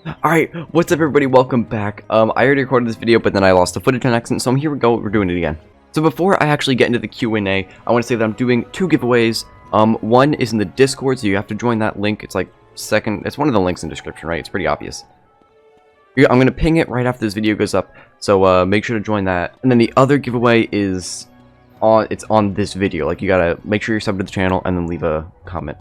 Alright, what's up everybody, welcome back. I already recorded this video, but then I lost the footage on accident, so here we go, we're doing it again. So before I actually get into the Q&A, I want to say that I'm doing two giveaways. One is in the Discord, so you have to join that link. It's like it's one of the links in the description, right? It's pretty obvious. I'm going to ping it right after this video goes up, so make sure to join that. And then the other giveaway is on this video. Like, you gotta make sure you're subbed to the channel and then leave a comment.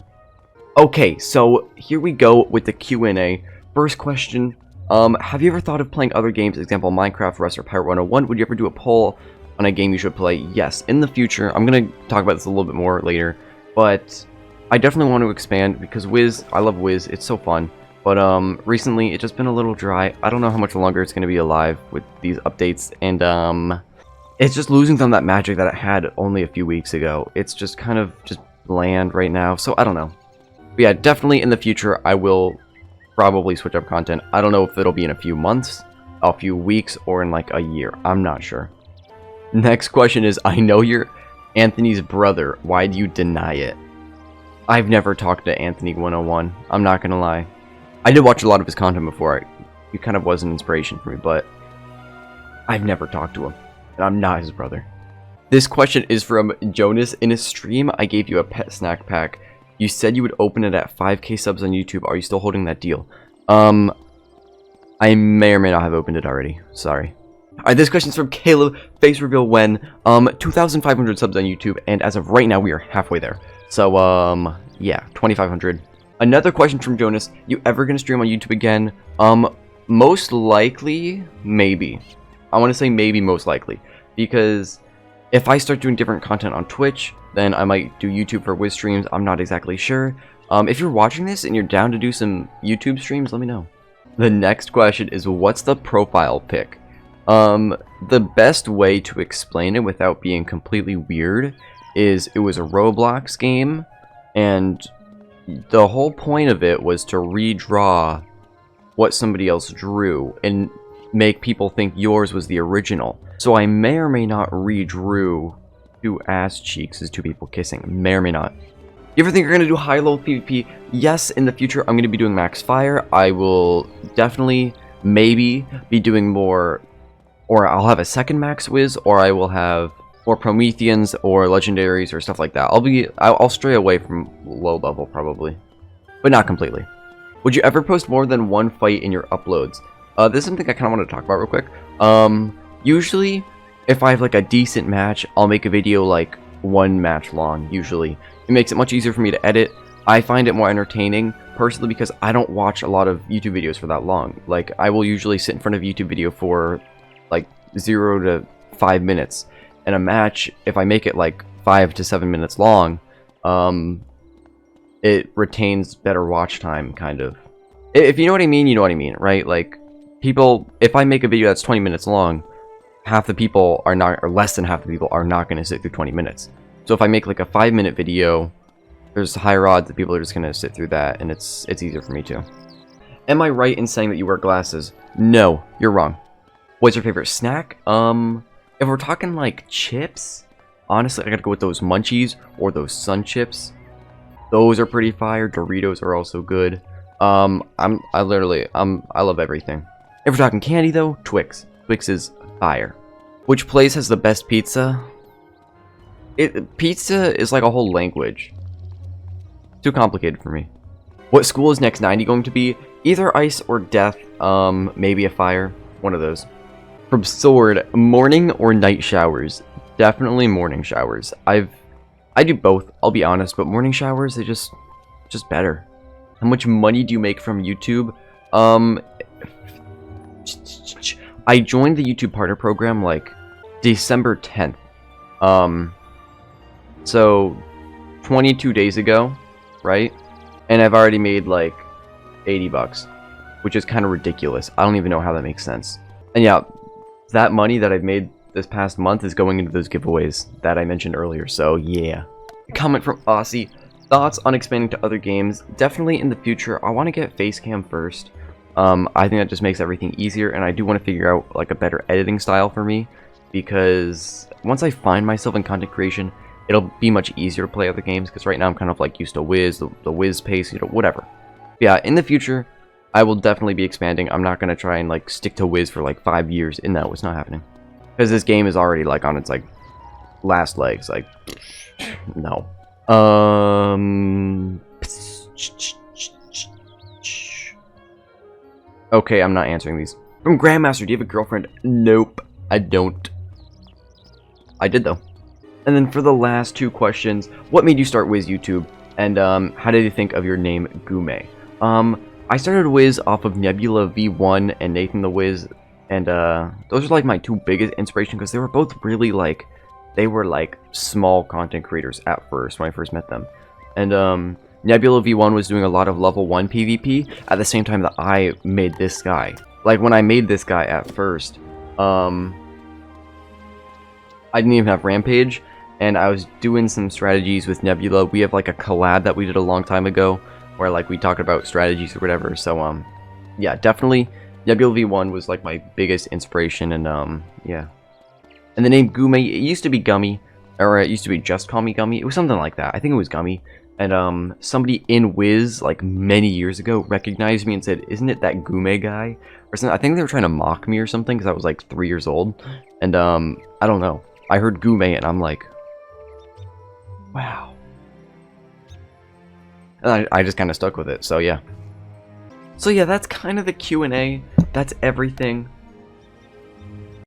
Okay, so here we go with the Q&A. First question, have you ever thought of playing other games, example Minecraft, Rust, or Pirate 101? Would you ever do a poll on a game you should play? Yes, in the future. I'm going to talk about this a little bit more later, but I definitely want to expand because Wiz, I love Wiz, it's so fun. But recently, it's just been a little dry. I don't know how much longer it's going to be alive with these updates, and it's just losing some of that magic that it had only a few weeks ago. It's just kind of just bland right now, so I don't know. But yeah, definitely in the future, I will probably switch up content. I don't know if it'll be in a few months, a few weeks, or in like a year. I'm not sure. Next question is, I know you're Anthony's brother. Why do you deny it? I've never talked to Anthony 101. I'm not gonna lie. I did watch a lot of his content before. He kind of was an inspiration for me, but I've never talked to him, and I'm not his brother. This question is from Jonas. In a stream, I gave you a pet snack pack. You said you would open it at 5k subs on YouTube. Are you still holding that deal? I may or may not have opened it already. Sorry. Alright, this question's from Caleb. Face reveal when? 2,500 subs on YouTube, and as of right now, we are halfway there. So, yeah, 2,500. Another question from Jonas. You ever gonna stream on YouTube again? Most likely, maybe. I want to say maybe most likely. Because if I start doing different content on Twitch, then I might do YouTube for Wiz streams. I'm not exactly sure. If you're watching this and you're down to do some YouTube streams, let me know. The next question is, what's the profile pic? The best way to explain it without being completely weird is it was a Roblox game, and the whole point of it was to redraw what somebody else drew and make people think yours was the original. So I may or may not redrew two ass cheeks as two people kissing. May or may not. You ever think you're going to do high-level PvP? Yes, in the future I'm going to be doing Max Fire. I will definitely, maybe, be doing more, or I'll have a second Max Wiz, or I will have more Prometheans or Legendaries or stuff like that. I'll stray away from low level probably, but not completely. Would you ever post more than one fight in your uploads? This is something I kind of want to talk about real quick. Usually, if I have like a decent match, I'll make a video like one match long, usually. It makes it much easier for me to edit. I find it more entertaining, personally, because I don't watch a lot of YouTube videos for that long. Like, I will usually sit in front of a YouTube video for like 0 to 5 minutes. And a match, if I make it like 5 to 7 minutes long, it retains better watch time, kind of. If you know what I mean, you know what I mean, right? Like, people, if I make a video that's 20 minutes long, half the people are not, or less than half the people are not going to sit through 20 minutes. So if I make like a 5-minute video, there's higher odds that people are just going to sit through that, and it's easier for me too. Am I right in saying that you wear glasses? No, you're wrong. What's your favorite snack? If we're talking like chips, honestly, I gotta go with those Munchies or those Sun Chips. Those are pretty fire. Doritos are also good. I love everything. If we're talking candy though, Twix. Twix is fire. Which place has the best pizza? Pizza is like a whole language. Too complicated for me. What school is Next 90 going to be? Either ice or death. Maybe a fire. One of those. From Sword, morning or night showers? Definitely morning showers. I do both, I'll be honest, but morning showers, they just better. How much money do you make from YouTube? I joined the YouTube partner program like December 10th. So 22 days ago, right? And I've already made like 80 bucks, which is kind of ridiculous. I don't even know how that makes sense. And yeah, that money that I've made this past month is going into those giveaways that I mentioned earlier, so yeah. Comment from Aussie. Thoughts on expanding to other games? Definitely in the future. I want to get Facecam first. I think that just makes everything easier, and I do want to figure out like a better editing style for me, because once I find myself in content creation, it'll be much easier to play other games, because right now I'm kind of like used to Wiz, the Wiz pace, you know, whatever. But yeah, in the future, I will definitely be expanding. I'm not gonna try and like stick to Wiz for like 5 years. And no, it's not happening. Because this game is already like on its like last legs. Like, no. Okay, I'm not answering these. From Grandmaster, do you have a girlfriend? Nope, I don't. I did though. And then for the last 2 questions, what made you start Wiz YouTube? And how did you think of your name, Gume? I started Wiz off of Nebula V1 and Nathan the Wiz, and those are like my 2 biggest inspirations because they were both really like, they were like small content creators at first when I first met them. And Nebula V1 was doing a lot of level 1 PvP at the same time that I made this guy. Like when I made this guy at first, I didn't even have Rampage, and I was doing some strategies with Nebula. We have like a collab that we did a long time ago where like we talked about strategies or whatever. So yeah, definitely Nebula V1 was like my biggest inspiration, and yeah. And the name Gume, it used to be Gummy, or it used to be Just Call Me Gummy. It was something like that. I think it was Gummy. And somebody in Wiz like many years ago recognized me and said, "Isn't it that Gume guy?" Or something. I think they were trying to mock me or something because I was like 3 years old. And I don't know. I heard Gume and I'm like, wow. And I just kind of stuck with it. So yeah. So yeah, that's kind of the Q&A. That's everything.